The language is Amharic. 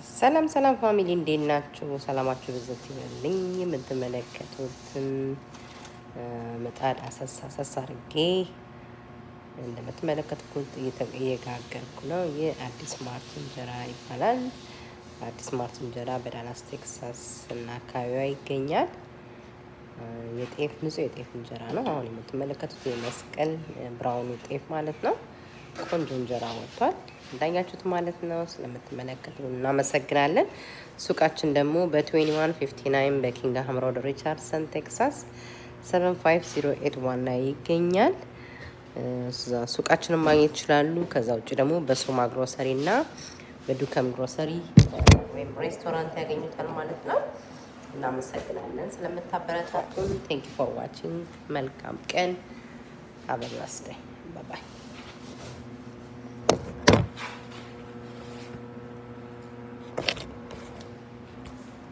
ሰላም ሰላም ፋሚሊ እንዴት ናችሁ? ሰላማችሁ ብዘት ይበልኝ። የምትመለከቱትን ምጣድ አሰሳ አድርጌ እንደምትመለከቱት እየጋገርኩ ነው። የአዲስ ማርት እንጀራ ይባላል። አዲስ ማርት እንጀራ በዳላስ ቴክሳስ እና አካባቢዋ ይገኛል። ንጹህ የጤፍ እንጀራ ነው። አሁን የምትመለከቱት የመስቀል ብራውኑ ጤፍ ማለት ነው። ቆንጆ እንጀራ ወጥቷል እንዳያችሁት ማለት ነው። ስለምትመለከቱ እናመሰግናለን። ሱቃችን ደግሞ በ2159 በኪንግሃም ሮድ ሪቻርድሰን ቴክሳስ 75081 ላይ ይገኛል። ሱቃችንን ማግኘት ይችላሉ። ከዛ ውጭ ደግሞ በሶማ ግሮሰሪ እና በዱከም ግሮሰሪ ወይም ሬስቶራንት ያገኙታል ማለት ነው። እናመሰግናለን ስለምታበረታቱን። ቴንክ ዩ ፎር ዋቺንግ። መልካም ቀን። አበላስደይ ባይ